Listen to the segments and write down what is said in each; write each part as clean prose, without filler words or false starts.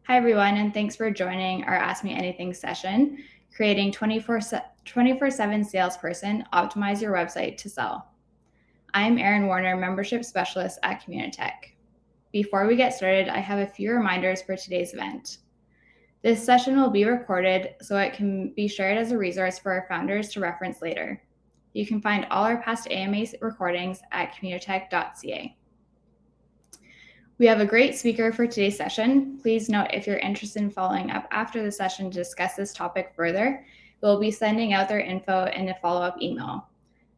Hi, everyone, and thanks for joining our Ask Me Anything session, creating 24/7 salesperson, optimize your website to sell. I'm Erin Warner, membership specialist at Communitech. Before we get started, I have a few reminders for today's event. This session will be recorded so it can be shared as a resource for our founders to reference later. You can find all our past AMA recordings at communitech.ca. We have a great speaker for today's session. Please note if you're interested in following up after the session to discuss this topic further, we'll be sending out their info in a follow-up email.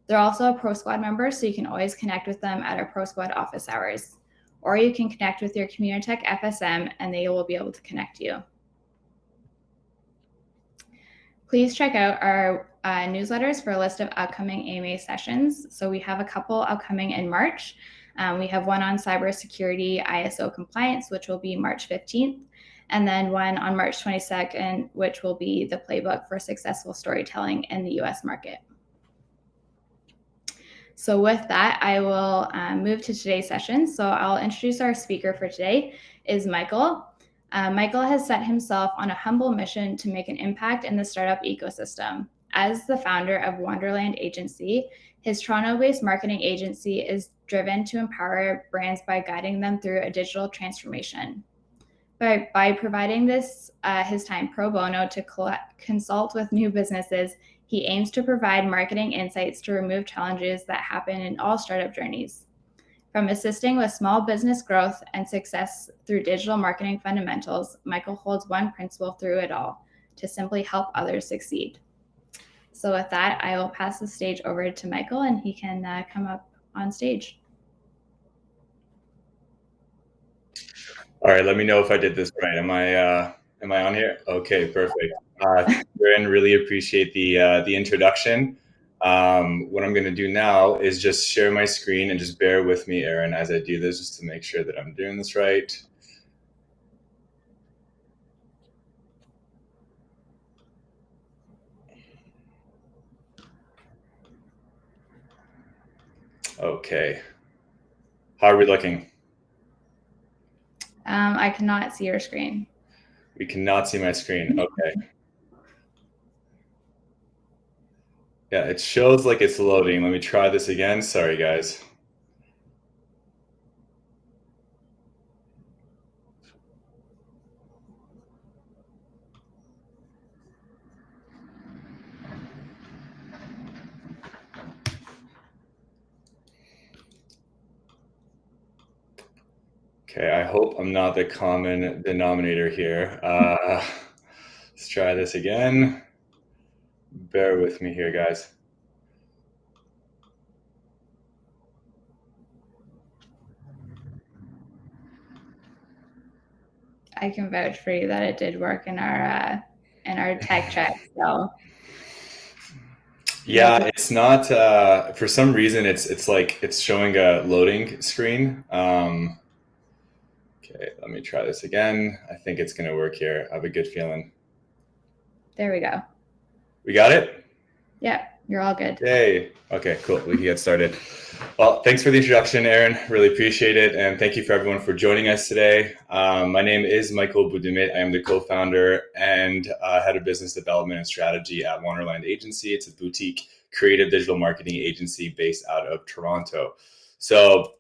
They're also a Pro Squad member, so you can always connect with them at our Pro Squad office hours. Or you can connect with your Communitech FSM and they will be able to connect you. Please check out our newsletters for a list of upcoming AMA sessions. So we have a couple upcoming in March. We have one on cybersecurity ISO compliance, which will be March 15th, and then one on March 22nd, which will be the playbook for successful storytelling in the US market. So with that, I will move to today's session. So I'll introduce our speaker for today is Michael. Michael has set himself on a humble mission to make an impact in the startup ecosystem. As the founder of Wanderland Agency, his Toronto-based marketing agency is driven to empower brands by guiding them through a digital transformation. By providing his time pro bono to consult with new businesses, he aims to provide marketing insights to remove challenges that happen in all startup journeys. From assisting with small business growth and success through digital marketing fundamentals, Michael holds one principle through it all: to simply help others succeed. So with that, I will pass the stage over to Michael and he can come up on stage. All right, let me know if I did this right. Am I on here? Okay, perfect. Erin, really appreciate the introduction. What I'm going to do now is just share my screen and just bear with me, Erin, as I do this, just to make sure that I'm doing this right. Okay. How are we looking? I cannot see your screen. We cannot see my screen. Okay. Yeah, it shows like it's loading. Let me try this again. Sorry, guys. Okay, I hope I'm not the common denominator here. Let's try this again. Bear with me here, guys. I can vouch for you that it did work in our tech check. So yeah, it's not for some reason it's like it's showing a loading screen. Okay, let me try this again. I think it's gonna work here. I have a good feeling. There we go. We got it? Yeah, you're all good. Yay. Okay, cool. We can get started. Well, thanks for the introduction, Erin. Really appreciate it. And thank you for everyone for joining us today. My name is Michael Doumit. I am the co-founder and head of business development and strategy at Wanderland Agency. It's a boutique creative digital marketing agency based out of Toronto. So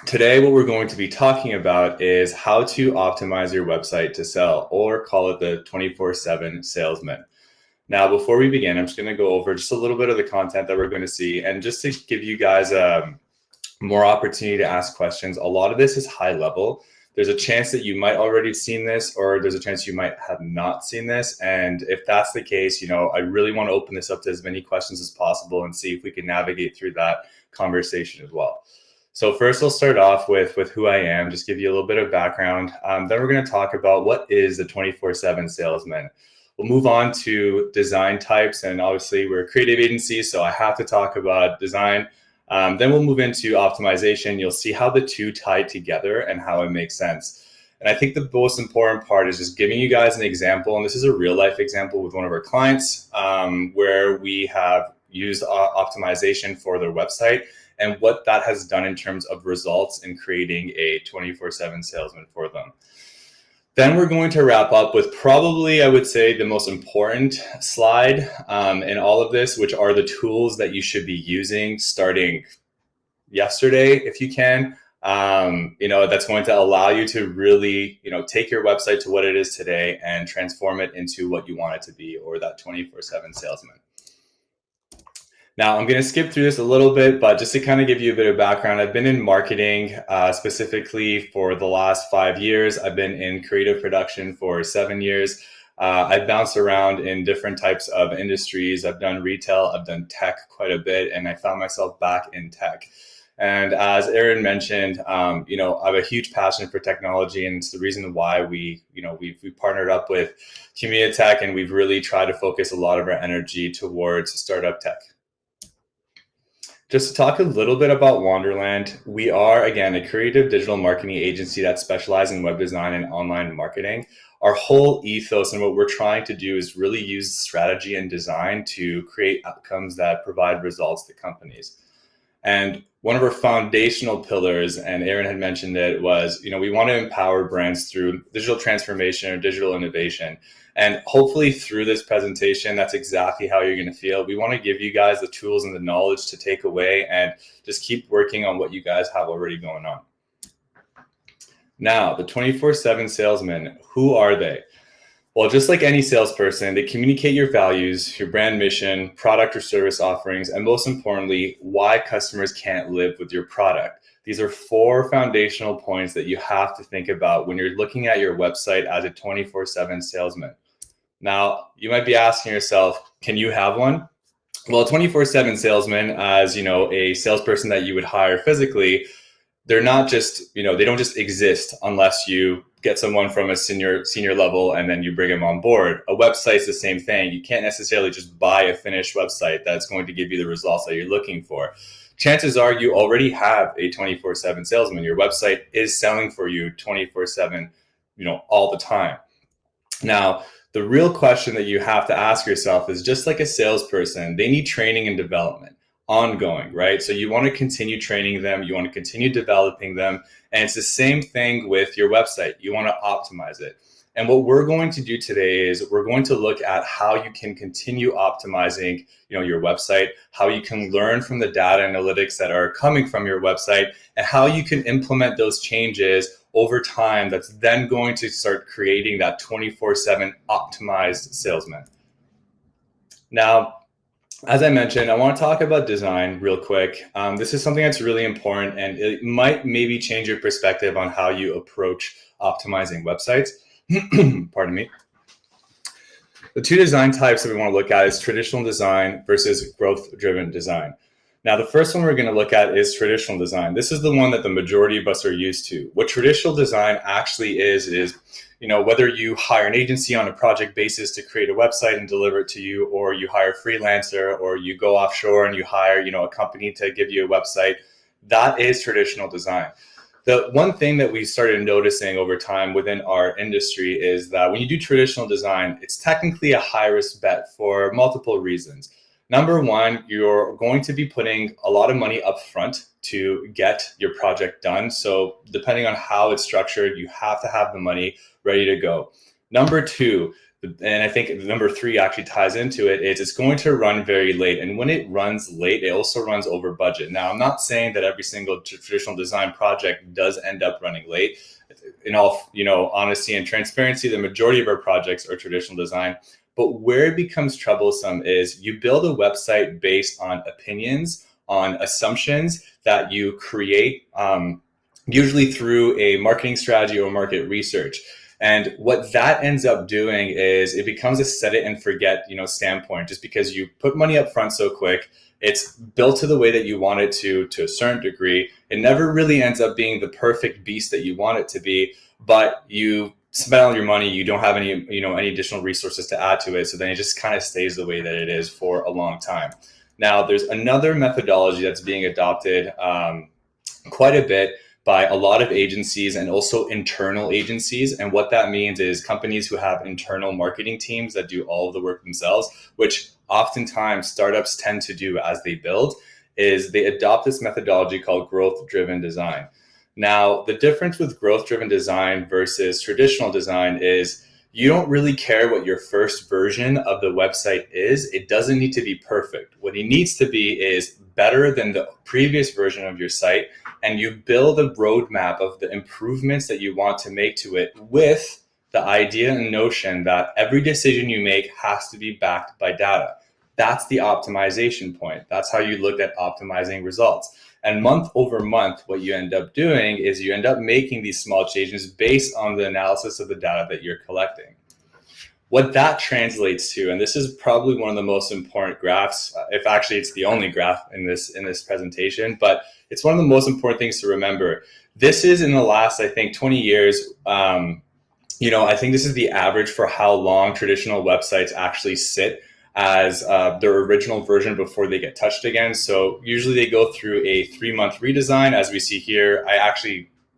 today, what we're going to be talking about is how to optimize your website to sell, or call it the 24/7 salesman. Now, before we begin, I'm just going to go over just a little bit of the content that we're going to see, and just to give you guys more opportunity to ask questions. A lot of this is high level. There's a chance that you might already have seen this, or there's a chance you might have not seen this. And if that's the case, I really want to open this up to as many questions as possible and see if we can navigate through that conversation as well. So first, I'll start off with who I am, just give you a little bit of background. Then we're going to talk about what is the 24/7 salesman. We'll move on to design types, and obviously we're a creative agency, so I have to talk about design. Then we'll move into optimization. You'll see how the two tie together and how it makes sense. And I think the most important part is just giving you guys an example, and this is a real life example with one of our clients where we have used optimization for their website and what that has done in terms of results in creating a 24/7 salesman for them. Then we're going to wrap up with probably, I would say, the most important slide in all of this, which are the tools that you should be using starting yesterday, if you can. That's going to allow you to really, take your website to what it is today and transform it into what you want it to be, or that 24/7 salesman. Now, I'm going to skip through this a little bit, but just to kind of give you a bit of background, I've been in marketing specifically for the last 5 years. I've been in creative production for 7 years. I've bounced around in different types of industries. I've done retail, I've done tech quite a bit, and I found myself back in tech. And as Aaron mentioned, I have a huge passion for technology, and it's the reason why we've partnered up with Communitech, and we've really tried to focus a lot of our energy towards startup tech. Just to talk a little bit about Wanderland, we are, again, a creative digital marketing agency that specializes in web design and online marketing. Our whole ethos and what we're trying to do is really use strategy and design to create outcomes that provide results to companies. And one of our foundational pillars, and Aaron had mentioned it, was, we want to empower brands through digital transformation or digital innovation. And hopefully through this presentation, that's exactly how you're going to feel. We want to give you guys the tools and the knowledge to take away and just keep working on what you guys have already going on. Now, the 24/7 salesmen, who are they? Well, just like any salesperson, they communicate your values, your brand mission, product or service offerings, and most importantly, why customers can't live with your product. These are 4 foundational points that you have to think about when you're looking at your website as a 24/7 salesman. Now, you might be asking yourself, can you have one? Well, a 24/7 salesman, as a salesperson that you would hire physically, they're not just, they don't just exist unless you get someone from a senior level and then you bring them on board. A website's the same thing. You can't necessarily just buy a finished website that's going to give you the results that you're looking for. Chances are you already have a 24/7 salesman. Your website is selling for you 24/7, all the time. Now, the real question that you have to ask yourself is, just like a salesperson, they need training and development, ongoing, right? So you want to continue training them, you want to continue developing them, and it's the same thing with your website. You want to optimize it. And what we're going to do today is we're going to look at how you can continue optimizing, your website, how you can learn from the data analytics that are coming from your website, and how you can implement those changes over time that's then going to start creating that 24/7 optimized salesman. Now, as I mentioned, I want to talk about design real quick. This is something that's really important, and it might maybe change your perspective on how you approach optimizing websites. Pardon me. The 2 design types that we want to look at is traditional design versus growth-driven design. Now, the first one we're going to look at is traditional design. This is the one that the majority of us are used to. What traditional design actually is, whether you hire an agency on a project basis to create a website and deliver it to you, or you hire a freelancer, or you go offshore and you hire, a company to give you a website, that is traditional design. The one thing that we started noticing over time within our industry is that when you do traditional design, it's technically a high-risk bet for multiple reasons. Number one, you're going to be putting a lot of money up front to get your project done. So depending on how it's structured, you have to have the money ready to go. Number 2, and I think number 3 actually ties into it, is it's going to run very late. And when it runs late, it also runs over budget. Now, I'm not saying that every single traditional design project does end up running late. In all, honesty and transparency, the majority of our projects are traditional design. But where it becomes troublesome is you build a website based on opinions, on assumptions that you create, usually through a marketing strategy or market research. And what that ends up doing is it becomes a set it and forget, standpoint. Just because you put money up front so quick, it's built to the way that you want it to a certain degree. It never really ends up being the perfect beast that you want it to be, but you spend all your money, you don't have any additional resources to add to it. So then it just kind of stays the way that it is for a long time. Now, there's another methodology that's being adopted quite a bit by a lot of agencies and also internal agencies. And what that means is companies who have internal marketing teams that do all of the work themselves, which oftentimes startups tend to do as they build, is they adopt this methodology called growth-driven design. Now, the difference with growth-driven design versus traditional design is you don't really care what your first version of the website is. It doesn't need to be perfect. What it needs to be is better than the previous version of your site, and you build a roadmap of the improvements that you want to make to it with the idea and notion that every decision you make has to be backed by data. That's the optimization point. That's how you look at optimizing results. And month over month, what you end up doing is you end up making these small changes based on the analysis of the data that you're collecting. What that translates to, and this is probably one of the most important graphs, if actually it's the only graph in this presentation, but it's one of the most important things to remember. This is in the last, I think, 20 years. I think this is the average for how long traditional websites actually sit as their original version before they get touched again. So usually they go through a 3-month redesign, as we see here.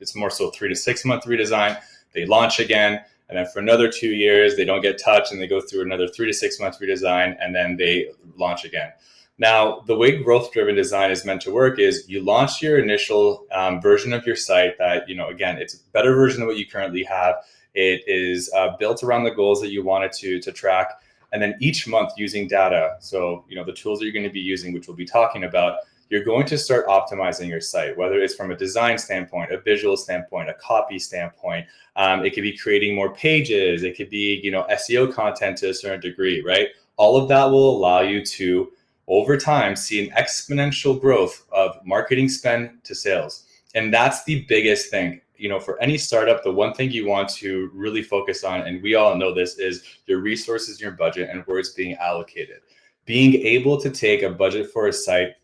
It's more so 3 to 6 month redesign. They launch again, and then for another 2 years, they don't get touched, and they go through another 3 to 6 month redesign, and then they launch again. Now, the way growth-driven design is meant to work is you launch your initial version of your site that, again, it's a better version than what you currently have. It is built around the goals that you want it to track. And then each month using data, so the tools that you're going to be using, which we'll be talking about, you're going to start optimizing your site, whether it's from a design standpoint, a visual standpoint, a copy standpoint. It could be creating more pages. It could be SEO content to a certain degree, right? All of that will allow you to, over time, see an exponential growth of marketing spend to sales. And that's the biggest thing. For any startup, the one thing you want to really focus on, and we all know this, is your resources, your budget, and where it's being allocated. Being able to take a budget for a site,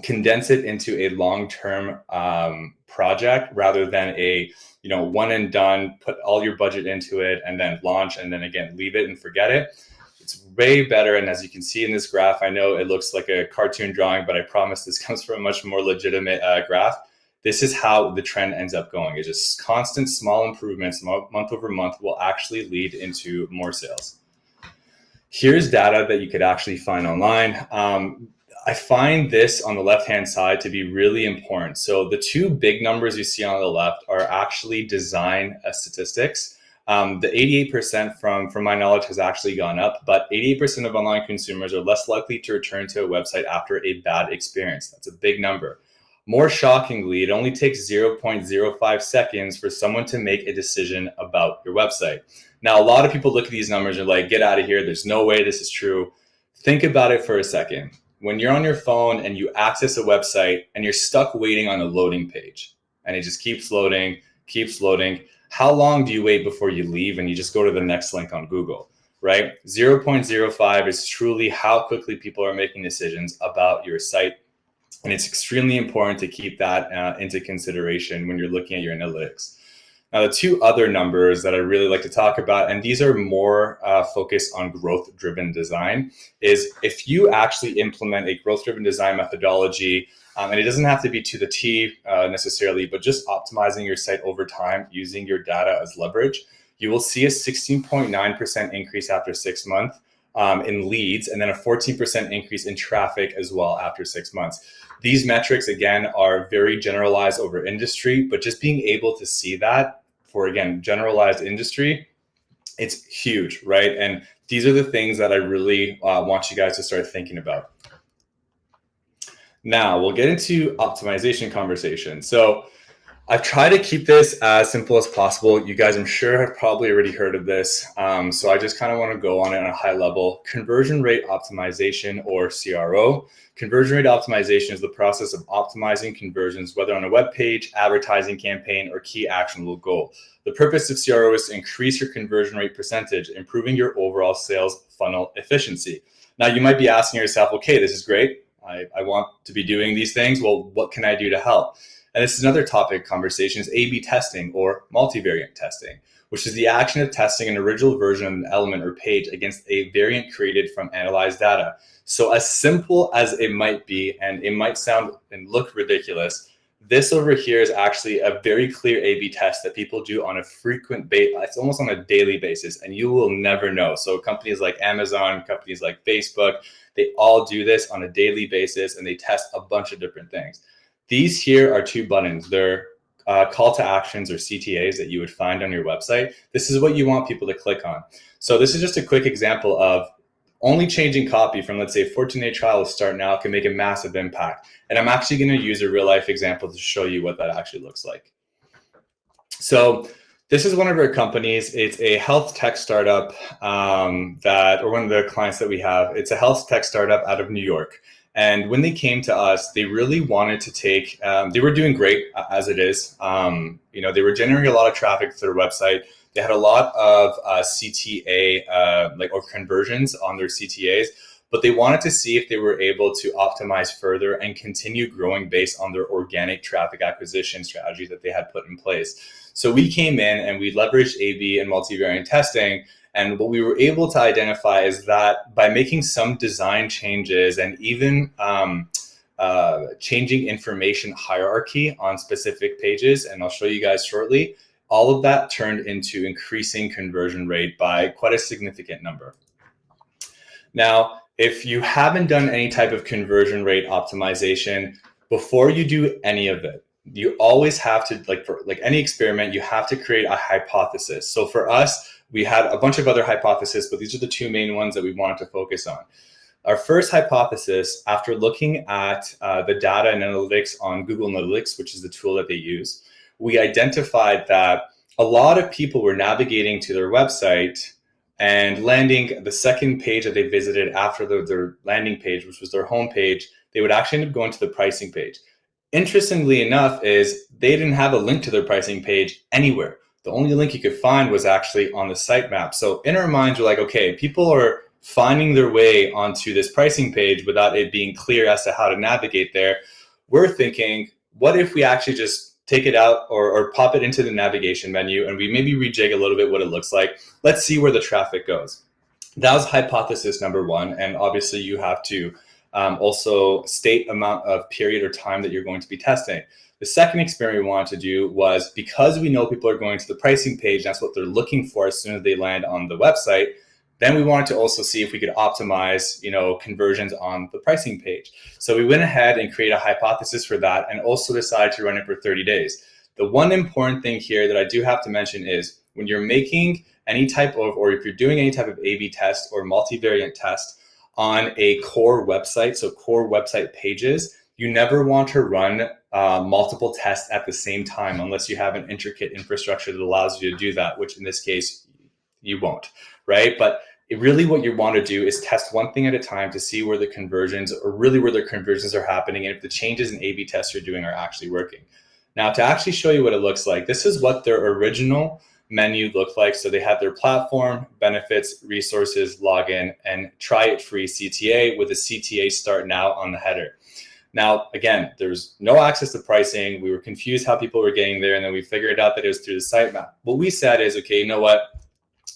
condense it into a long-term project rather than a one and done, put all your budget into it and then launch and then again leave it and forget it. It's way better. And as you can see in this graph, I know it looks like a cartoon drawing, but I promise this comes from a much more legitimate graph. This is how the trend ends up going. It's just constant small improvements month over month will actually lead into more sales. Here's data that you could actually find online. I find this on the left-hand side to be really important. So the two big numbers you see on the left are actually design statistics. The 88% from my knowledge has actually gone up, but 88% of online consumers are less likely to return to a website after a bad experience. That's a big number. More shockingly, it only takes 0.05 seconds for someone to make a decision about your website. Now, a lot of people look at these numbers and are like, get out of here. There's no way this is true. Think about it for a second. When you're on your phone and you access a website and you're stuck waiting on a loading page and it just keeps loading, how long do you wait before you leave and you just go to the next link on Google, right? 0.05 is truly how quickly people are making decisions about your site. And it's extremely important to keep that into consideration when you're looking at your analytics. Now, the two other numbers that I really like to talk about, and these are more focused on growth-driven design, is if you actually implement a growth-driven design methodology, and it doesn't have to be to the T necessarily, but just optimizing your site over time using your data as leverage, you will see a 16.9% increase after 6 months in leads, and then a 14% increase in traffic as well after 6 months. These metrics, again, are very generalized over industry, but just being able to see that for, again, generalized industry, it's huge, right? And these are the things that I really want you guys to start thinking about. Now, we'll get into optimization conversation. So I've tried to keep this as simple as possible. You guys, I'm sure, have probably already heard of this. So I just kind of want to go on it on a high level. Conversion rate optimization, or CRO. Conversion rate optimization is the process of optimizing conversions, whether on a web page, advertising campaign, or key actionable goal. The purpose of CRO is to increase your conversion rate percentage, improving your overall sales funnel efficiency. Now, you might be asking yourself, okay, this is great. I want to be doing these things. Well, what can I do to help? And this is another topic of conversation, is A/B testing, or multivariate testing, which is the action of testing an original version of an element or page against a variant created from analyzed data. So as simple as it might be, and it might sound and look ridiculous, this over here is actually a very clear A/B test that people do on a frequent basis. It's almost on a daily basis, and you will never know. So companies like Amazon, companies like Facebook, they all do this on a daily basis, and they test a bunch of different things. These here are two buttons. They're call to actions or CTAs that you would find on your website, this is what you want people to click on. So this is just a quick example of only changing copy from, let's say, 14-day trial to start now can make a massive impact. And I'm actually going to use a real life example to show you what that actually looks like. So this is one of our companies. It's a health tech startup or one of the clients that we have. It's a health tech startup out of New York. And when they came to us, they really wanted to take, they were doing great as it is. They were generating a lot of traffic to their website. They had a lot of CTA or conversions on their CTAs, but they wanted to see if they were able to optimize further and continue growing based on their organic traffic acquisition strategy that they had put in place. So we came in and we leveraged A/B and multivariate testing. And what we were able to identify is that by making some design changes and even changing information hierarchy on specific pages, and I'll show you guys shortly, all of that turned into increasing conversion rate by quite a significant number. Now, if you haven't done any type of conversion rate optimization, before you do any of it, you always have to, for any experiment, you have to create a hypothesis. So for us, we had a bunch of other hypotheses, but these are the two main ones that we wanted to focus on. Our first hypothesis, after looking at the data and analytics on Google Analytics, which is the tool that they use, we identified that a lot of people were navigating to their website and landing the second page that they visited after their landing page, which was their home page. They would actually end up going to the pricing page. Interestingly enough is they didn't have a link to their pricing page anywhere. The only link you could find was actually on the sitemap. So in our minds, we're like, okay, people are finding their way onto this pricing page without it being clear as to how to navigate there. We're thinking, what if we actually just take it out or pop it into the navigation menu and we maybe rejig a little bit what it looks like. Let's see where the traffic goes. That was hypothesis number one. And obviously you have to also state amount of period or time that you're going to be testing. The second experiment we wanted to do was, because we know people are going to the pricing page, that's what they're looking for as soon as they land on the website, then we wanted to also see if we could optimize, conversions on the pricing page. So we went ahead and created a hypothesis for that and also decided to run it for 30 days. The one important thing here that I do have to mention is when you're making any type of, or if you're doing any type of A/B test or multivariate test on a core website, so core website pages, you never want to run multiple tests at the same time unless you have an intricate infrastructure that allows you to do that, which in this case, you won't, right? But really what you want to do is test one thing at a time to see where the conversions are happening and if the changes in A/B tests you're doing are actually working. Now, to actually show you what it looks like, this is what their original menu looked like. So they had their platform, benefits, resources, login, and try it free CTA with a CTA start now on the header. Now, again, there's no access to pricing. We were confused how people were getting there, and then we figured out that it was through the sitemap. What we said is, okay, you know what?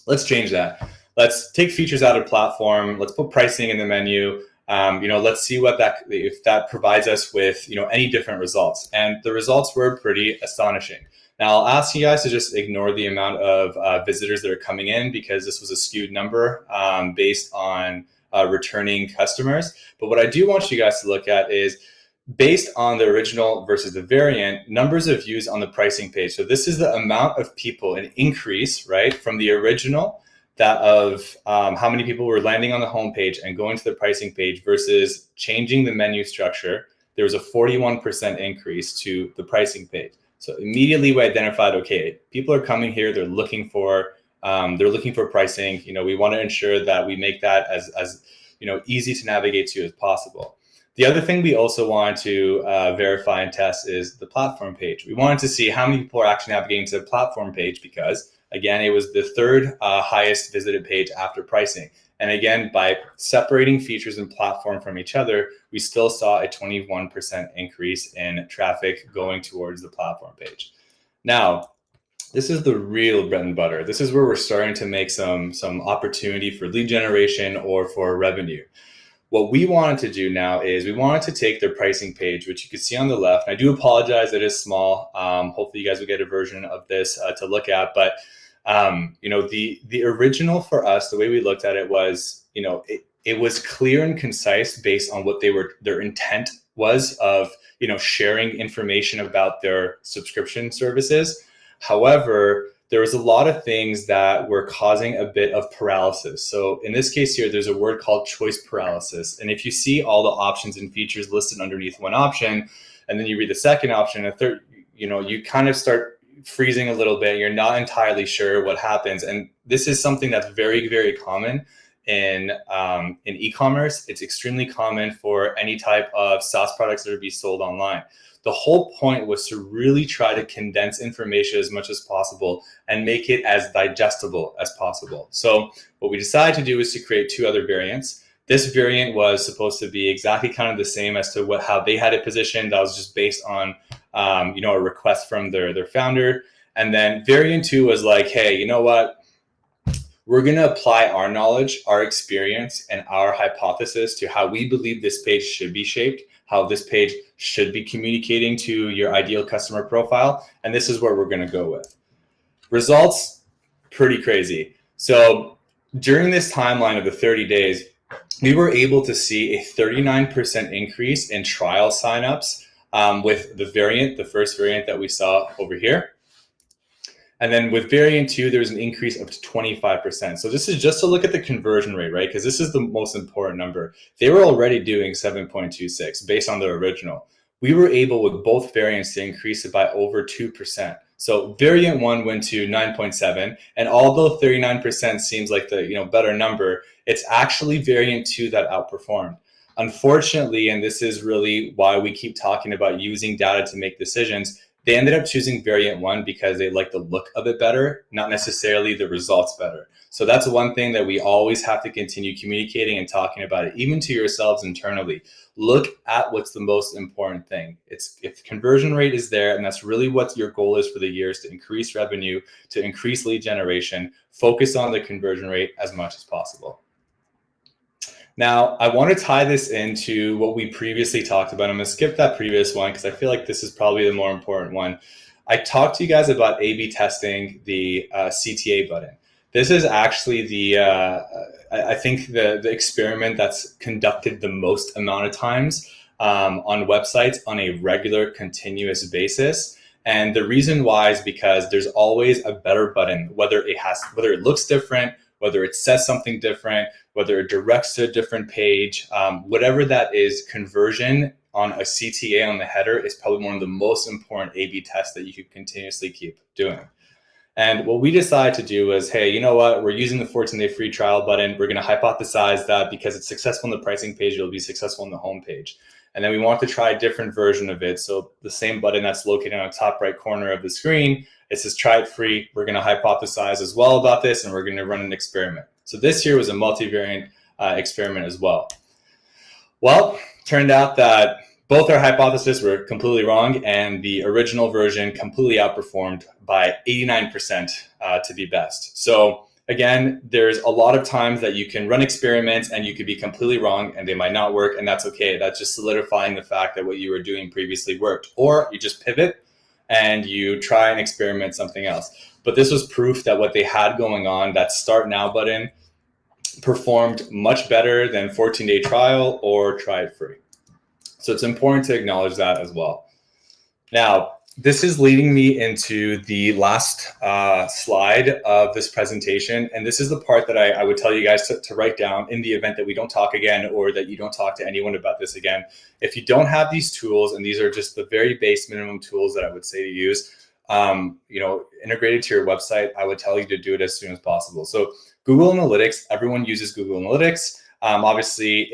Let's change that. Let's take features out of platform. Let's put pricing in the menu. Let's see if that provides us with any different results. And the results were pretty astonishing. Now, I'll ask you guys to just ignore the amount of visitors that are coming in because this was a skewed number based on returning customers. But what I do want you guys to look at is based on the original versus the variant, numbers of views on the pricing page. So this is the amount of people, an increase, right, from the original, that of how many people were landing on the homepage and going to the pricing page versus changing the menu structure. There was a 41% increase to the pricing page. So immediately we identified, okay, people are coming here, they're looking for pricing. We want to ensure that we make that as easy to navigate to as possible. The other thing we also wanted to verify and test is the platform page. We wanted to see how many people are actually navigating to the platform page because, again, it was the third highest visited page after pricing. And again, by separating features and platform from each other, we still saw a 21% increase in traffic going towards the platform page. Now, this is the real bread and butter. This is where we're starting to make some opportunity for lead generation or for revenue. What we wanted to do now is we wanted to take their pricing page, which you can see on the left. And I do apologize, it is small. Hopefully you guys will get a version of this to look at. But the original for us, the way we looked at it was, it was clear and concise based on what their intent was of, sharing information about their subscription services. However, there was a lot of things that were causing a bit of paralysis. So in this case here, there's a word called choice paralysis. And if you see all the options and features listed underneath one option, and then you read the second option, a third, you kind of start freezing a little bit. You're not entirely sure what happens. And this is something that's very, very common in e-commerce. It's extremely common for any type of SaaS products that are being sold online. The whole point was to really try to condense information as much as possible and make it as digestible as possible. So what we decided to do is to create two other variants. This variant was supposed to be exactly kind of the same as to how they had it positioned. That was just based on a request from their founder. And then variant 2 was like, hey, you know what? We're going to apply our knowledge, our experience, and our hypothesis to how we believe this page should be shaped, how this page should be communicating to your ideal customer profile. And this is where we're going to go with. Results, pretty crazy. So during this timeline of the 30 days, we were able to see a 39% increase in trial signups with the first variant that we saw over here. And then with variant 2, there's an increase of 25%. So this is just to look at the conversion rate, right? Because this is the most important number. They were already doing 7.26 based on their original. We were able with both variants to increase it by over 2%. So variant 1 went to 9.7, and although 39% seems like the better number, it's actually variant 2 that outperformed. Unfortunately, and this is really why we keep talking about using data to make decisions, they ended up choosing variant 1 because they like the look of it better, not necessarily the results better. So that's one thing that we always have to continue communicating and talking about it, even to yourselves internally. Look at what's the most important thing. If the conversion rate is there, and that's really what your goal is for the year, is to increase revenue, to increase lead generation, focus on the conversion rate as much as possible. Now, I want to tie this into what we previously talked about. I'm going to skip that previous one because I feel like this is probably the more important one. I talked to you guys about A/B testing the CTA button. This is actually I think the experiment that's conducted the most amount of times on websites on a regular, continuous basis. And the reason why is because there's always a better button, whether it looks different, whether it says something different, whether it directs to a different page, whatever that is, conversion on a CTA on the header is probably one of the most important A/B tests that you could continuously keep doing. And what we decided to do was, hey, you know what? We're using the 14-day free trial button. We're going to hypothesize that because it's successful in the pricing page, it'll be successful in the home page. And then we want to try a different version of it. So the same button that's located on the top right corner of the screen, it says try it free. We're going to hypothesize as well about this, and we're going to run an experiment. So this here was a multivariant experiment as well. Well, turned out that both our hypotheses were completely wrong, and the original version completely outperformed by 89% to be best. So again, there's a lot of times that you can run experiments and you could be completely wrong and they might not work, and that's okay. That's just solidifying the fact that what you were doing previously worked. Or you just pivot and you try and experiment something else. But this was proof that what they had going on, that Start Now button, performed much better than 14-day trial or try it free. So it's important to acknowledge that as well. Now, this is leading me into the last slide of this presentation. And this is the part that I would tell you guys to write down in the event that we don't talk again, or that you don't talk to anyone about this again. If you don't have these tools, and these are just the very base minimum tools that I would say to use, integrated to your website, I would tell you to do it as soon as possible. So Google Analytics, everyone uses Google Analytics. Obviously,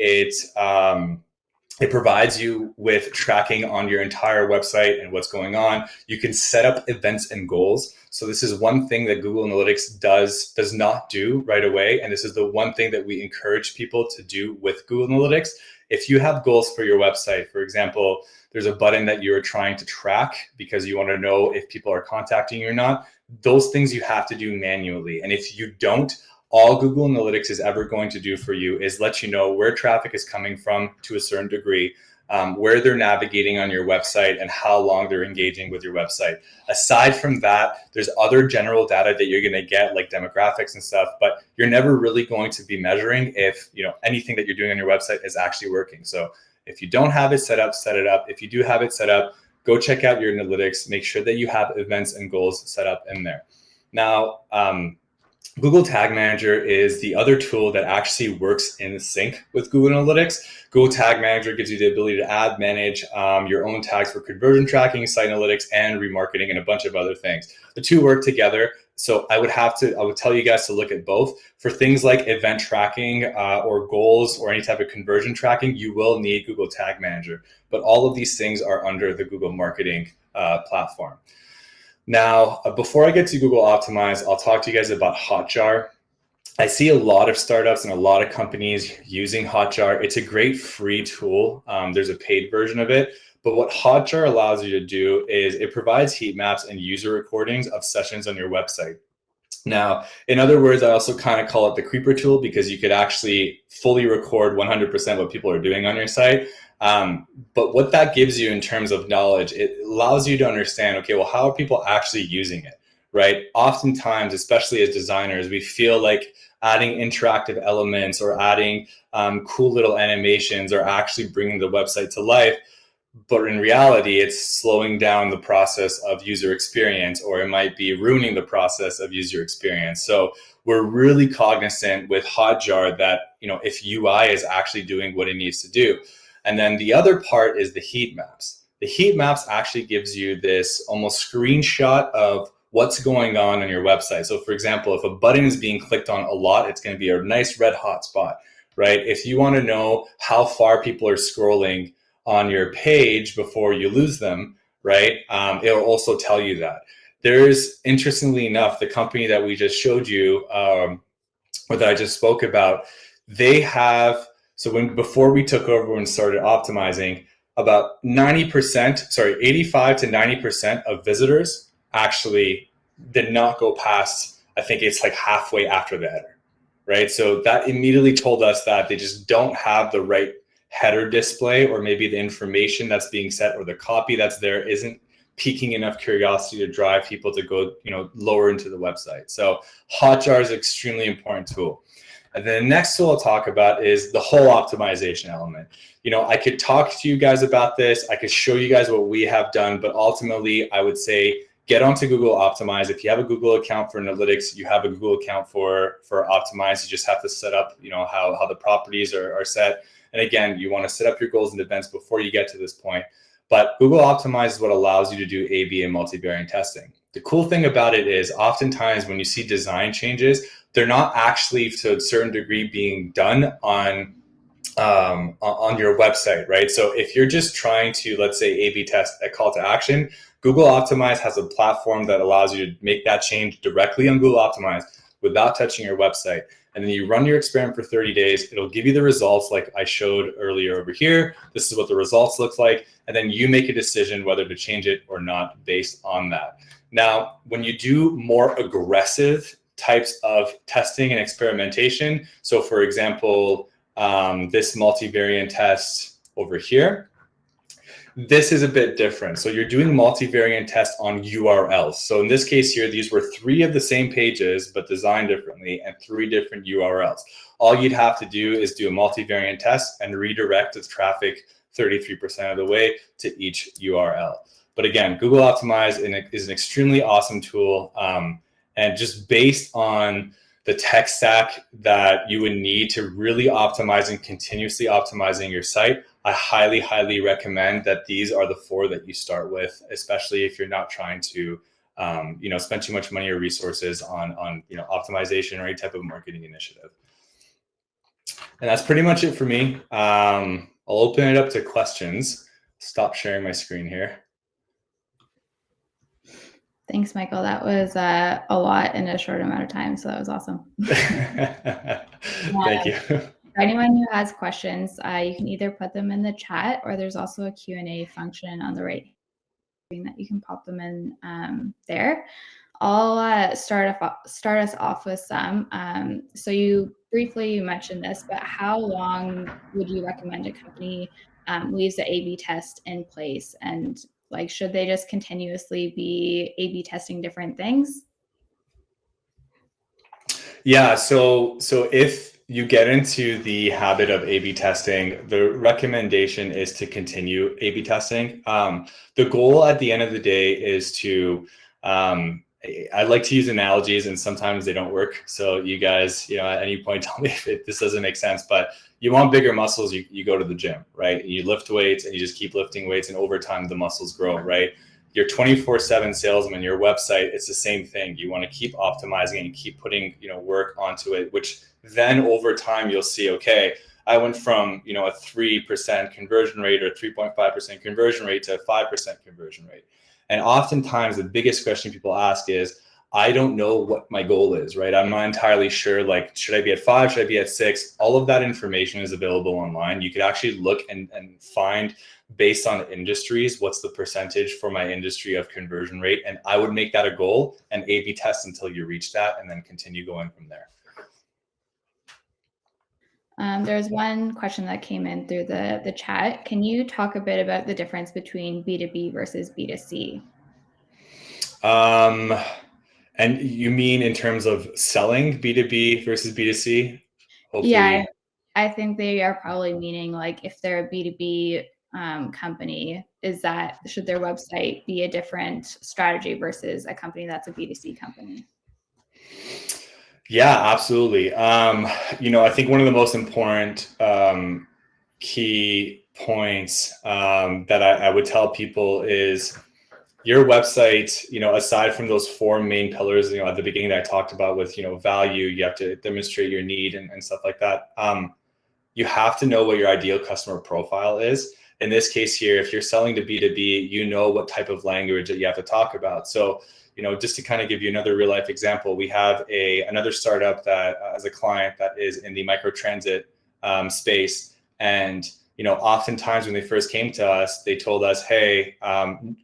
it provides you with tracking on your entire website and what's going on. You can set up events and goals. So this is one thing that Google Analytics does not do right away. And this is the one thing that we encourage people to do with Google Analytics. If you have goals for your website, for example, there's a button that you're trying to track because you want to know if people are contacting you or not. Those things you have to do manually. And if you don't, all Google Analytics is ever going to do for you is let you know where traffic is coming from to a certain degree, where they're navigating on your website, and how long they're engaging with your website. Aside from that, there's other general data that you're going to get, like demographics and stuff, but you're never really going to be measuring if anything that you're doing on your website is actually working. So If you don't have it set up, set it up. If you do have it set up, go check out your analytics. Make sure that you have events and goals set up in there. Now, Google Tag Manager is the other tool that actually works in sync with Google Analytics. Google Tag Manager gives you the ability to add, manage your own tags for conversion tracking, site analytics, and remarketing, and a bunch of other things. The two work together. So I would tell you guys to look at both. For things like event tracking or goals or any type of conversion tracking, you will need Google Tag Manager. But all of these things are under the Google Marketing platform. Now, before I get to Google Optimize, I'll talk to you guys about Hotjar. I see a lot of startups and a lot of companies using Hotjar. It's a great free tool. There's a paid version of it. But what Hotjar allows you to do is it provides heat maps and user recordings of sessions on your website. Now, in other words, I also kind of call it the creeper tool because you could actually fully record 100% what people are doing on your site. But what that gives you in terms of knowledge, it allows you to understand, okay, well, how are people actually using it, right? Oftentimes, especially as designers, we feel like adding interactive elements or adding cool little animations are actually bringing the website to life. But in reality, it's slowing down the process of user experience, or it might be ruining the process of user experience. So we're really cognizant with Hotjar that, if UI is actually doing what it needs to do. And then the other part is the heat maps. The heat maps actually gives you this almost screenshot of what's going on your website. So for example, if a button is being clicked on a lot, it's going to be a nice red hot spot, right? If you want to know how far people are scrolling on your page before you lose them, right? It'll also tell you that. There's, interestingly enough, the company that we just showed you, or that I just spoke about, they have, before we took over and started optimizing, about 85 to 90% of visitors actually did not go past, I think it's like halfway after the header, right? So that immediately told us that they just don't have the right header display, or maybe the information that's being set or the copy that's there isn't piquing enough curiosity to drive people to go, lower into the website. So Hotjar is an extremely important tool. And then the next tool I'll talk about is the whole optimization element. I could talk to you guys about this. I could show you guys what we have done, but ultimately I would say get onto Google Optimize. If you have a Google account for analytics, you have a Google account for Optimize. You just have to set up, how the properties are set. And again, you want to set up your goals and events before you get to this point. But Google Optimize is what allows you to do A/B and multivariate testing. The cool thing about it is oftentimes when you see design changes, they're not actually to a certain degree being done on your website, right? So if you're just trying to, let's say, A/B test a call to action, Google Optimize has a platform that allows you to make that change directly on Google Optimize without touching your website. And then you run your experiment for 30 days. It'll give you the results like I showed earlier over here. This is what the results look like. And then you make a decision whether to change it or not based on that. Now, when you do more aggressive types of testing and experimentation, so for example, this multivariate test over here, this is a bit different. So you're doing multivariate tests on URLs. So in this case here, these were 3 of the same pages, but designed differently, and 3 different URLs. All you'd have to do is do a multivariate test and redirect the traffic 33% of the way to each URL. But again, Google Optimize is an extremely awesome tool. And just based on the tech stack that you would need to really optimize and continuously optimizing your site, I highly, highly recommend that these are the 4 that you start with, especially if you're not trying to, spend too much money or resources on optimization or any type of marketing initiative. And that's pretty much it for me. I'll open it up to questions. Stop sharing my screen here. Thanks, Michael. That was a lot in a short amount of time, so that was awesome. Thank you. For anyone who has questions, you can either put them in the chat, or there's also a Q&A function on the right that you can pop them in there. I'll start us off with some. So you briefly mentioned this, but how long would you recommend a company leaves the A/B test in place? And should they just continuously be A/B testing different things? Yeah. So if you get into the habit of A/B testing, the recommendation is to continue A/B testing. The goal at the end of the day is to, I like to use analogies and sometimes they don't work. So you guys, at any point tell me if this doesn't make sense, but you want bigger muscles, you go to the gym, right? You lift weights and you just keep lifting weights, and over time the muscles grow, right? Your 24/7 salesman, your website, it's the same thing. You want to keep optimizing and keep putting, work onto it, which then over time you'll see, okay, I went from, a 3% conversion rate or 3.5% conversion rate to a 5% conversion rate. And oftentimes the biggest question people ask is, I don't know what my goal is, right? I'm not entirely sure, like, should I be at 5? Should I be at 6? All of that information is available online. You could actually look and find, based on industries, what's the percentage for my industry of conversion rate. And I would make that a goal and A/B test until you reach that and then continue going from there. There's one question that came in through the chat. Can you talk a bit about the difference between B2B versus B2C? And you mean in terms of selling B2B versus B2C? Hopefully. Yeah, I think they are probably meaning, like, if they're a B2B company, should their website be a different strategy versus a company that's a B2C company? Yeah, absolutely. I think one of the most important key points that I would tell people is your website, aside from those 4 main pillars, at the beginning that I talked about with, value, you have to demonstrate your need and stuff like that. You have to know what your ideal customer profile is. In this case here, if you're selling to B2B, you know what type of language that you have to talk about. So, just to kind of give you another real life example, we have another startup that as a client that is in the microtransit space. And, oftentimes when they first came to us, they told us, hey,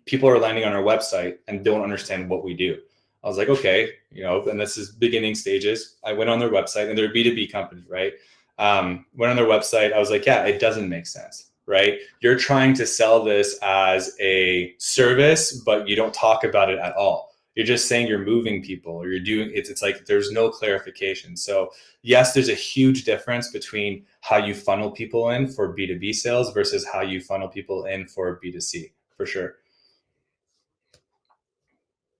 people are landing on our website and don't understand what we do. I was like, okay, and this is beginning stages. I went on their website, and they're a B2B company, right? Went on their website. I was like, yeah, it doesn't make sense, right? You're trying to sell this as a service, but you don't talk about it at all. You're just saying you're moving people, or you're doing it. It's like there's no clarification. So yes, there's a huge difference between how you funnel people in for B2B sales versus how you funnel people in for B2C, for sure.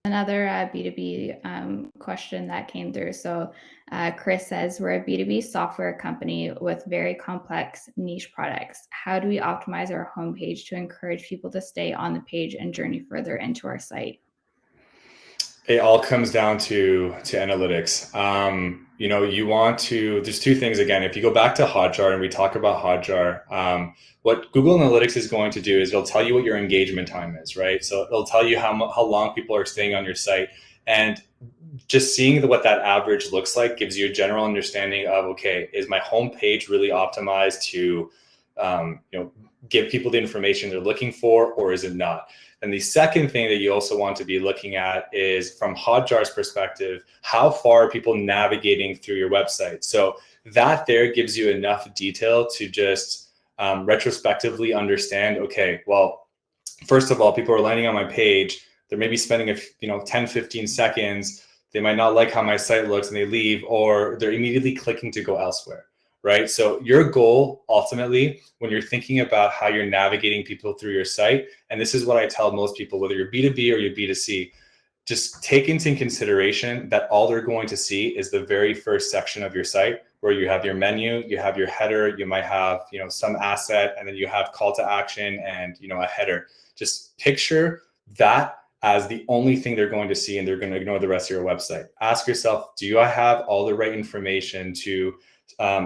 Another B2B question that came through. So Chris says, we're a B2B software company with very complex niche products. How do we optimize our homepage to encourage people to stay on the page and journey further into our site? It all comes down to analytics. You want to, there's 2 things. Again, if you go back to Hotjar and we talk about Hotjar, what Google Analytics is going to do is it'll tell you what your engagement time is, right? So it'll tell you how long people are staying on your site. And just seeing what that average looks like gives you a general understanding of, okay, is my homepage really optimized to, give people the information they're looking for, or is it not? And the second thing that you also want to be looking at is, from Hotjar's perspective, how far are people navigating through your website? So that there gives you enough detail to just retrospectively understand, okay, well, first of all, people are landing on my page. They're maybe spending 10, 15 seconds. They might not like how my site looks and they leave, or they're immediately clicking to go elsewhere. Right? So your goal ultimately, when you're thinking about how you're navigating people through your site, and this is what I tell most people, whether you're B2B or you're B2C, just take into consideration that all they're going to see is the very first section of your site, where you have your menu, you have your header, you might have, some asset, and then you have call to action and, a header. Just picture that as the only thing they're going to see, and they're going to ignore the rest of your website. Ask yourself, do I have all the right information to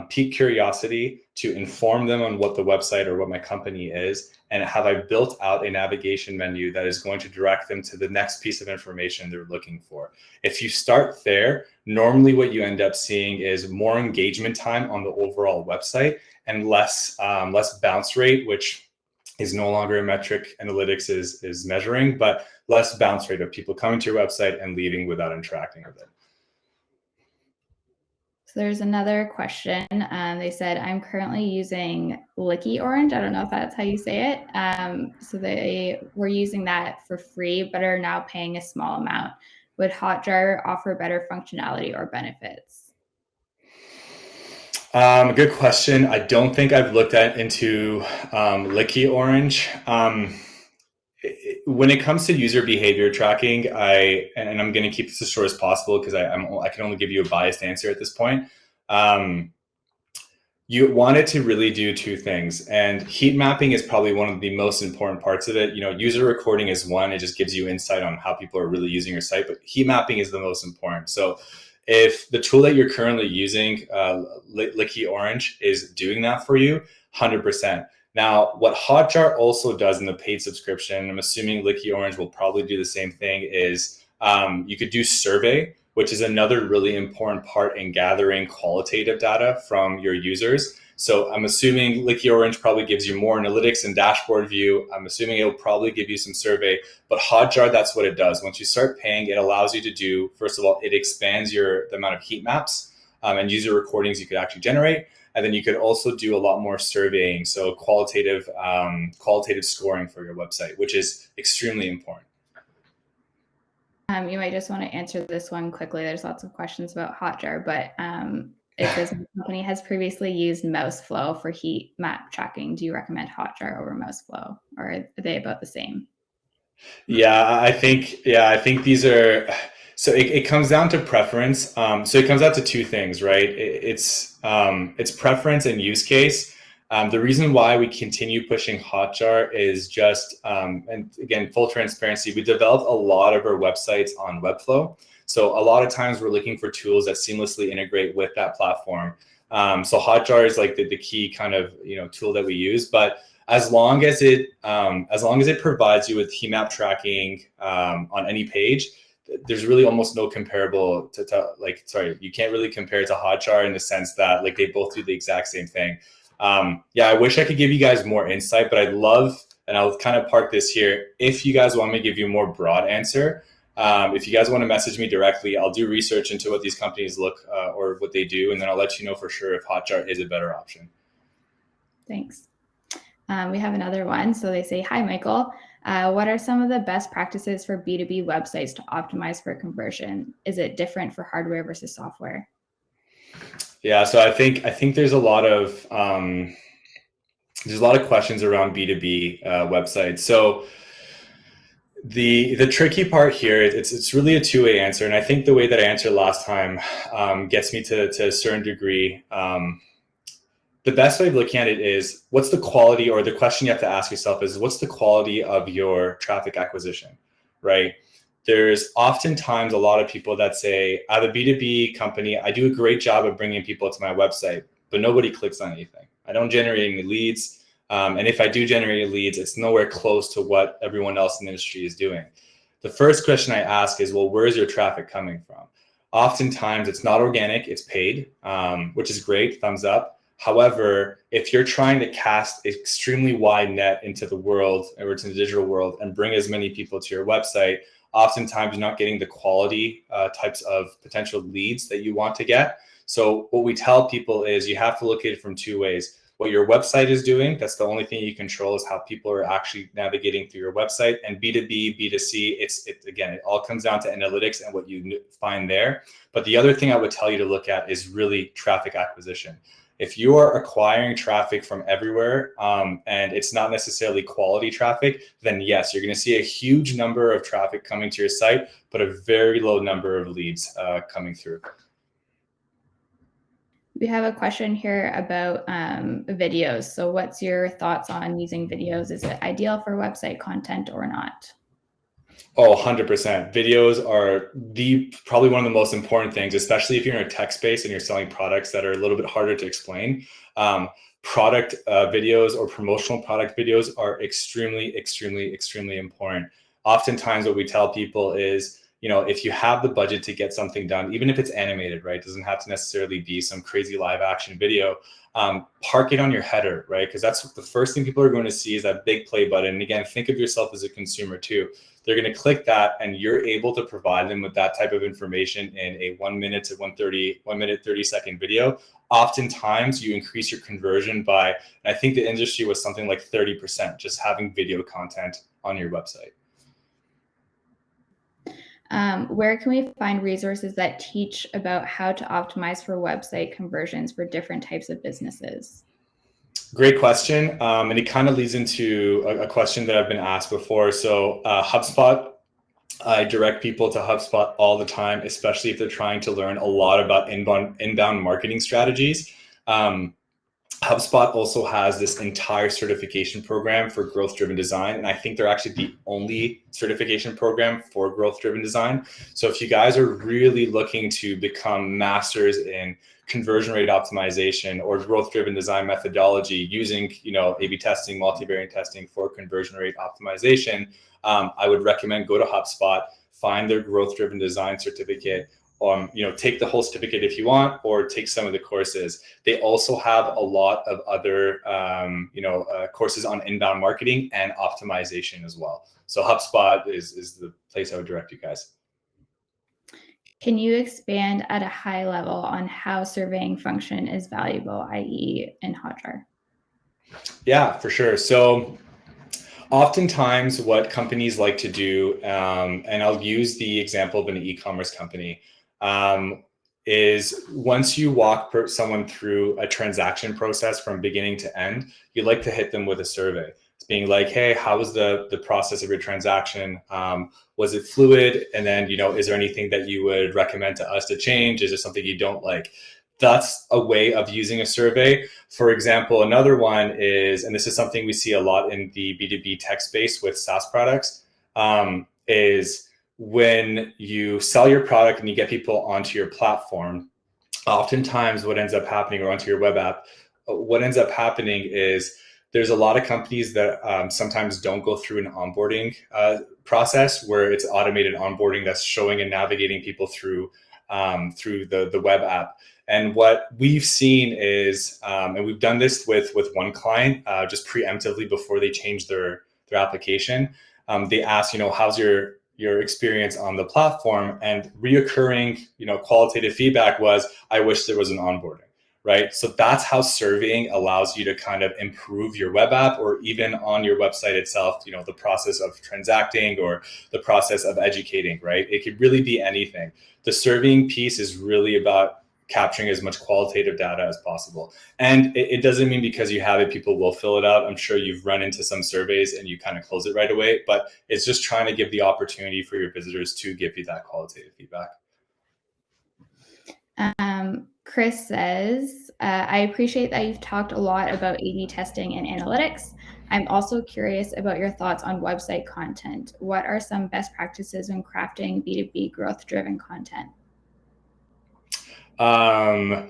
pique curiosity, to inform them on what the website or what my company is, and have I built out a navigation menu that is going to direct them to the next piece of information they're looking for? If you start there, normally what you end up seeing is more engagement time on the overall website and less bounce rate, which is no longer a metric analytics is measuring, but less bounce rate of people coming to your website and leaving without interacting with it. So there's another question. They said, I'm currently using Licky Orange. I don't know if that's how you say it. So they were using that for free, but are now paying a small amount. Would Hotjar offer better functionality or benefits? Good question. I don't think I've looked into Licky Orange. When it comes to user behavior tracking, and I'm going to keep this as short as possible because I can only give you a biased answer at this point. You want it to really do two things, and heat mapping is probably one of the most important parts of it. User recording is one; it just gives you insight on how people are really using your site. But heat mapping is the most important. So, if the tool that you're currently using, Licky Orange, is doing that for you, 100%. Now, what Hotjar also does in the paid subscription, I'm assuming Licky Orange will probably do the same thing, is you could do survey, which is another really important part in gathering qualitative data from your users. So I'm assuming Licky Orange probably gives you more analytics and dashboard view. I'm assuming it'll probably give you some survey, but Hotjar, that's what it does. Once you start paying, it allows you to do, first of all, it expands the amount of heat maps and user recordings you could actually generate. And then you could also do a lot more surveying, so qualitative scoring for your website, which is extremely important. You might just want to answer this one quickly. There's lots of questions about Hotjar, but it says the company has previously used Mouseflow for heat map tracking. Do you recommend Hotjar over Mouseflow, or are they about the same? Yeah, I think these are. So it comes down to preference. So it comes down to two things, right? It's preference and use case. The reason why we continue pushing Hotjar is just, and again, full transparency, we developed a lot of our websites on Webflow. So a lot of times we're looking for tools that seamlessly integrate with that platform. So Hotjar is like the key kind of tool that we use, but as long as it provides you with heat map tracking on any page, there's really almost no comparable you can't really compare it to Hotjar in the sense that like they both do the exact same thing. I wish I could give you guys more insight, but I'd love, and I'll kind of park this here. If you guys want me to give you a more broad answer, if you guys want to message me directly, I'll do research into what these companies look or what they do, and then I'll let you know for sure if Hotjar is a better option. Thanks. We have another one. So they say, hi, Michael. What are some of the best practices for B2B websites to optimize for conversion? Is it different for hardware versus software? Yeah, so I think there's a lot of questions around B2B websites. So the tricky part here, it's really a two-way answer, and I think the way that I answered last time gets me to a certain degree. The best way of looking at it is what's the quality, or the question you have to ask yourself is what's the quality of your traffic acquisition, right? There's oftentimes a lot of people that say, I have a B2B company, I do a great job of bringing people to my website, but nobody clicks on anything. I don't generate any leads. And if I do generate leads, it's nowhere close to what everyone else in the industry is doing. The first question I ask is, well, where is your traffic coming from? Oftentimes it's not organic, it's paid, which is great, thumbs up. However, if you're trying to cast an extremely wide net into the world or into the digital world and bring as many people to your website, oftentimes you're not getting the quality types of potential leads that you want to get. So what we tell people is you have to look at it from two ways. What your website is doing, that's the only thing you control, is how people are actually navigating through your website. And B2B, B2C, again, it all comes down to analytics and what you find there. But the other thing I would tell you to look at is really traffic acquisition. If you are acquiring traffic from everywhere and it's not necessarily quality traffic, then yes, you're going to see a huge number of traffic coming to your site, but a very low number of leads coming through. We have a question here about videos. So what's your thoughts on using videos? Is it ideal for website content or not? Oh, 100%. Videos are probably one of the most important things, especially if you're in a tech space and you're selling products that are a little bit harder to explain. Product videos or promotional product videos are extremely, extremely, extremely important. Oftentimes what we tell people is, if you have the budget to get something done, even if it's animated, right? It doesn't have to necessarily be some crazy live action video. Park it on your header, right? Because that's the first thing people are going to see is that big play button. And again, think of yourself as a consumer too. They're going to click that and you're able to provide them with that type of information in a 1 minute to 1 minute, 30-second video. Oftentimes you increase your conversion by, and I think the industry was something like 30%, just having video content on your website. Where can we find resources that teach about how to optimize for website conversions for different types of businesses? Great question. And it kind of leads into a question that I've been asked before. So HubSpot, I direct people to HubSpot all the time, especially if they're trying to learn a lot about inbound marketing strategies. HubSpot also has this entire certification program for growth-driven design. And I think they're actually the only certification program for growth-driven design. So if you guys are really looking to become masters in conversion rate optimization or growth-driven design methodology using, A/B testing, multivariate testing for conversion rate optimization, I would recommend go to HubSpot, find their growth-driven design certificate, take the whole certificate if you want, or take some of the courses. They also have a lot of other, courses on inbound marketing and optimization as well. So HubSpot is the place I would direct you guys. Can you expand at a high level on how surveying function is valuable, i.e. in Hotjar? Yeah, for sure. So oftentimes what companies like to do, and I'll use the example of an e-commerce company, is once you walk someone through a transaction process from beginning to end, you like to hit them with a survey. It's being like, hey, how was the process of your transaction? Was it fluid? And then, is there anything that you would recommend to us to change? Is there something you don't like? That's a way of using a survey. For example, another one is, and this is something we see a lot in the B2B tech space with SaaS products, is when you sell your product and you get people onto your platform, oftentimes what ends up happening, or onto your web app, what ends up happening is there's a lot of companies that sometimes don't go through an onboarding process where it's automated onboarding that's showing and navigating people through the web app. And what we've seen is, and we've done this with one client just preemptively before they change their application. They asked, how's your experience on the platform? And reoccurring, qualitative feedback was, I wish there was an onboarding, right? So that's how surveying allows you to kind of improve your web app, or even on your website itself, the process of transacting or the process of educating, right? It could really be anything. The surveying piece is really about capturing as much qualitative data as possible. And it doesn't mean because you have it, people will fill it out. I'm sure you've run into some surveys and you kind of close it right away, but it's just trying to give the opportunity for your visitors to give you that qualitative feedback. Chris says, I appreciate that you've talked a lot about A/B testing and analytics. I'm also curious about your thoughts on website content. What are some best practices when crafting B2B growth-driven content? The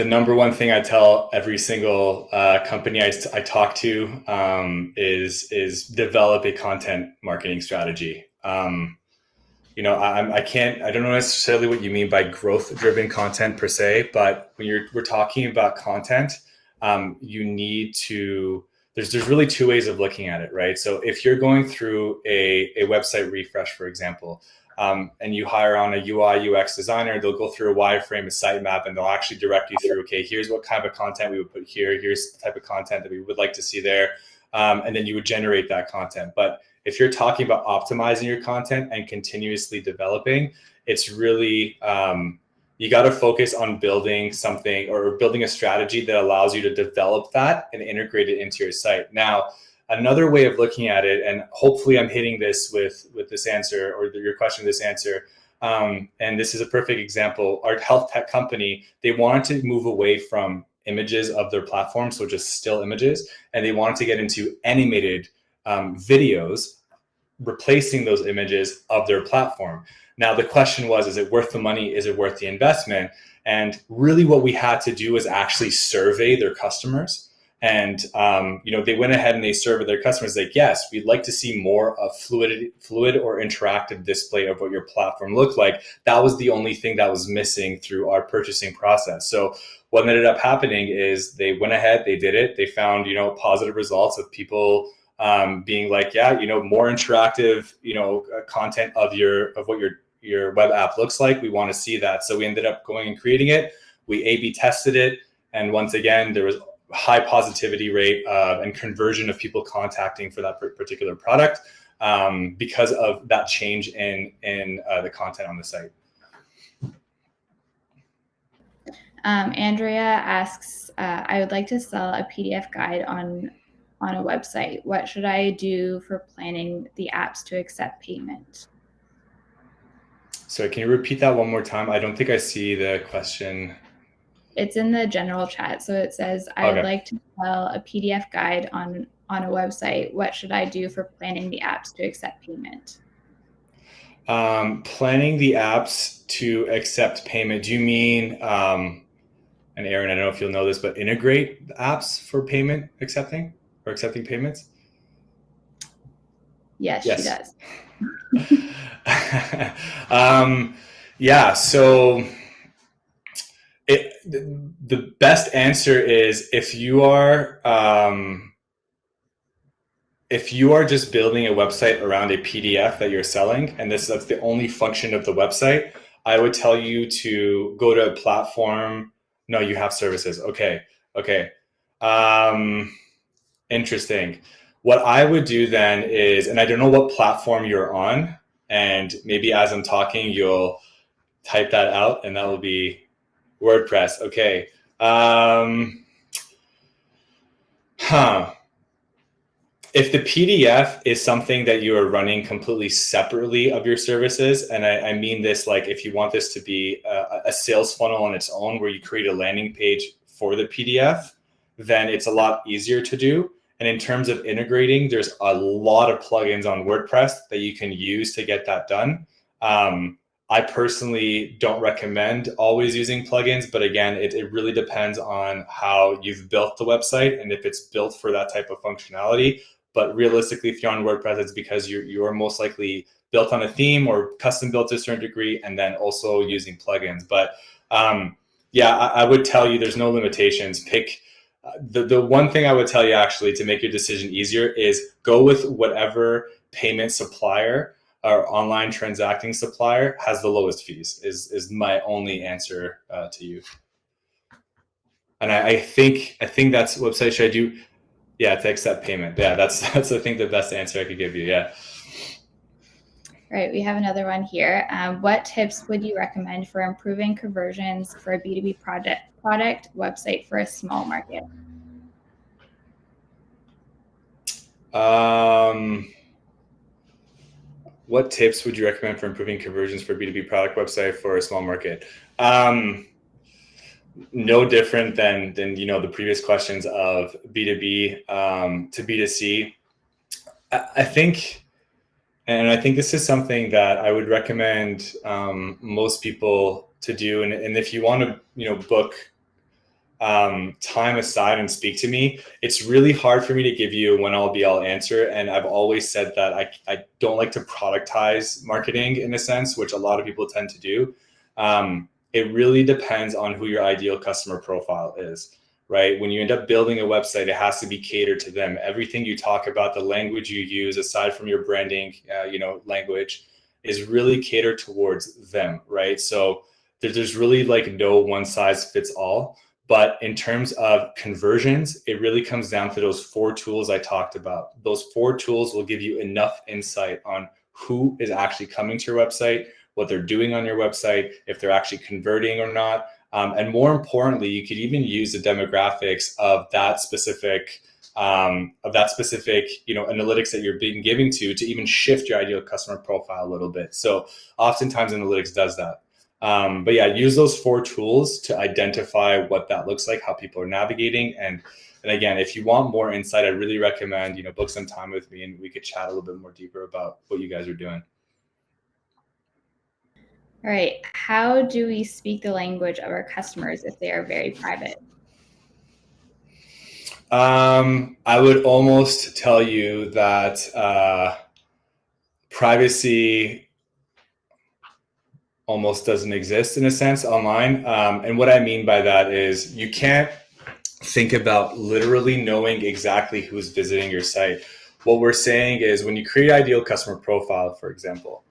number one thing I tell every single company I talk to is develop a content marketing strategy. I don't know necessarily what you mean by growth-driven content per se, but when we're talking about content, you need to. There's really two ways of looking at it, right? So if you're going through a website refresh, for example, and you hire on a UI UX designer, they'll go through a wireframe, a sitemap, and they'll actually direct you through, okay, here's what kind of content we would put here. Here's the type of content that we would like to see there. And then you would generate that content. But if you're talking about optimizing your content and continuously developing, it's really, you got to focus on building something or building a strategy that allows you to develop that and integrate it into your site. Now, another way of looking at it, and hopefully I'm hitting this with this answer, or your question, this answer, and this is a perfect example. Our health tech company, they wanted to move away from images of their platform, so just still images, and they wanted to get into animated videos, replacing those images of their platform. Now, the question was, is it worth the money? Is it worth the investment? And really what we had to do was actually survey their customers. And, they went ahead and they surveyed their customers like, yes, we'd like to see more of fluid or interactive display of what your platform looked like. That was the only thing that was missing through our purchasing process. So what ended up happening is they went ahead, they did it. They found, positive results of people being like, yeah, more interactive, content of what your web app looks like. We want to see that. So we ended up going and creating it. We A/B tested it. And once again, there was high positivity rate and conversion of people contacting for that particular product. because of that change in the content on the site. Andrea asks, I would like to sell a PDF guide on a website. What should I do for planning the apps to accept payment? So can you repeat that one more time? I don't think I see the question. It's in the general chat. So it says, I would like to sell a PDF guide on a website. What should I do for planning the apps to accept payment? Planning the apps to accept payment. Do you mean, and Aaron, I don't know if you'll know this, but integrate the apps for payment accepting or accepting payments? Yes. She does. Yeah, so the best answer is if you are just building a website around a PDF that you're selling, and that's the only function of the website, I would tell you to go to a platform. No, you have services. Okay. Interesting. What I would do then is, and I don't know what platform you're on, and maybe as I'm talking, you'll type that out, and that will be WordPress. Okay. If the PDF is something that you are running completely separately of your services, and I mean this like if you want this to be a sales funnel on its own where you create a landing page for the PDF, then it's a lot easier to do. And in terms of integrating, there's a lot of plugins on WordPress that you can use to get that done. I personally don't recommend always using plugins, but again, it really depends on how you've built the website and if it's built for that type of functionality. But realistically, if you're on WordPress, it's because you're most likely built on a theme or custom built to a certain degree, and then also using plugins. But yeah, I would tell you there's no limitations. Pick the one thing I would tell you actually to make your decision easier is go with whatever payment supplier or online transacting supplier has the lowest fees is my only answer to you. And I think that's website should I do? Yeah, to accept payment. Yeah, that's I think the best answer I could give you. Yeah. All right, we have another one here. What tips would you recommend for improving conversions for a B2B product website for a small market? What tips would you recommend for improving conversions for a B2B product website for a small market? No different than the previous questions of B2B to B2C. I think this is something that I would recommend most people to do. And if you want to book time aside and speak to me, it's really hard for me to give you a when I'll be all answer. And I've always said that I don't like to productize marketing in a sense, which a lot of people tend to do. It really depends on who your ideal customer profile is, right? When you end up building a website, it has to be catered to them. Everything you talk about, the language you use, aside from your branding, language, is really catered towards them, right? So there's really like no one size fits all. But in terms of conversions, it really comes down to those 4 tools I talked about. Those 4 tools will give you enough insight on who is actually coming to your website, what they're doing on your website, if they're actually converting or not. And more importantly, you could even use the demographics of that specific analytics that you're being given to even shift your ideal customer profile a little bit. So oftentimes analytics does that. But yeah, use those 4 tools to identify what that looks like, how people are navigating. And again, if you want more insight, I really recommend, book some time with me and we could chat a little bit more deeper about what you guys are doing. All right. How do we speak the language of our customers if they are very private? I would almost tell you that privacy almost doesn't exist in a sense online. And what I mean by that is you can't think about literally knowing exactly who's visiting your site. What we're saying is when you create ideal customer profile, for example,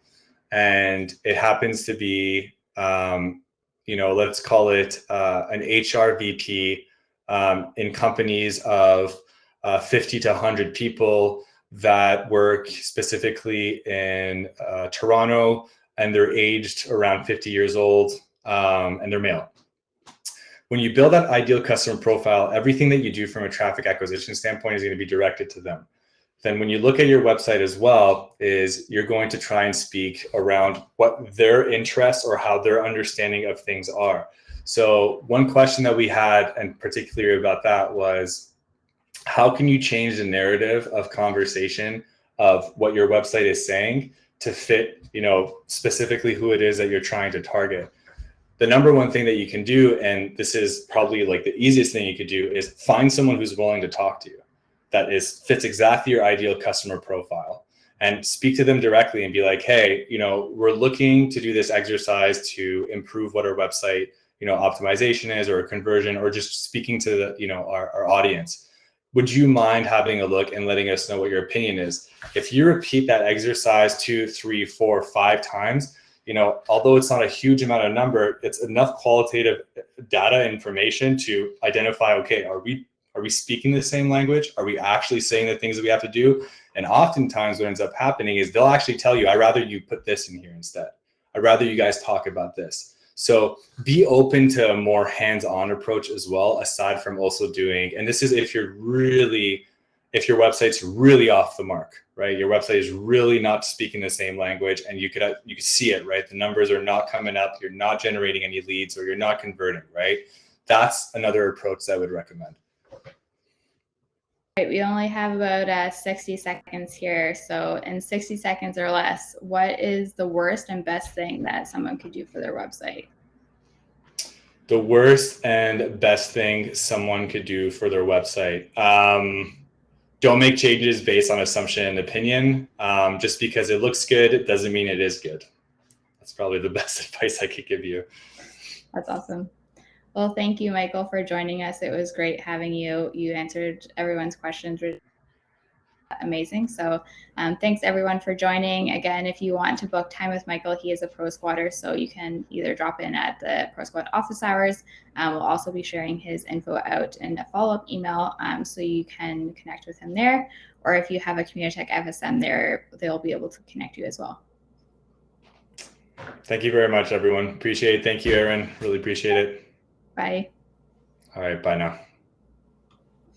and it happens to be, let's call it an HR VP in companies of 50 to 100 people that work specifically in Toronto, and they're aged around 50 years old, and they're male. When you build that ideal customer profile, everything that you do from a traffic acquisition standpoint is going to be directed to them. Then when you look at your website as well, is you're going to try and speak around what their interests or how their understanding of things are. So one question that we had, and particularly about that, was how can you change the narrative of conversation of what your website is saying to fit, specifically who it is that you're trying to target? The number one thing that you can do, and this is probably like the easiest thing you could do, is find someone who's willing to talk to you that fits exactly your ideal customer profile, and speak to them directly and be like, hey, we're looking to do this exercise to improve what our website, optimization is, or conversion, or just speaking to the, our audience. Would you mind having a look and letting us know what your opinion is? If you repeat that exercise 2, 3, 4, 5 times, although it's not a huge amount of number, it's enough qualitative data information to identify, okay, are we speaking the same language? Are we actually saying the things that we have to do? And oftentimes what ends up happening is they'll actually tell you, I'd rather you put this in here instead. I'd rather you guys talk about this. So be open to a more hands-on approach as well, aside from also doing, and this is if your website's really off the mark, right? Your website is really not speaking the same language, and you could see it, right? The numbers are not coming up, you're not generating any leads, or you're not converting, right? That's another approach that I would recommend. Right, we only have about 60 seconds here. So in 60 seconds or less, what is the worst and best thing that someone could do for their website? The worst and best thing someone could do for their website. Don't make changes based on assumption and opinion. Just because it looks good, it doesn't mean it is good. That's probably the best advice I could give you. That's awesome. Well, thank you, Michael, for joining us. It was great having you. You answered everyone's questions. Amazing. So thanks everyone for joining. Again, if you want to book time with Michael, he is a Pro Squatter, so you can either drop in at the Pro Squad office hours. We'll also be sharing his info out in a follow-up email, so you can connect with him there. Or if you have a Communitech FSM there, they'll be able to connect you as well. Thank you very much, everyone. Appreciate it. Thank you, Aaron. Really appreciate it. Bye. All right. Bye now.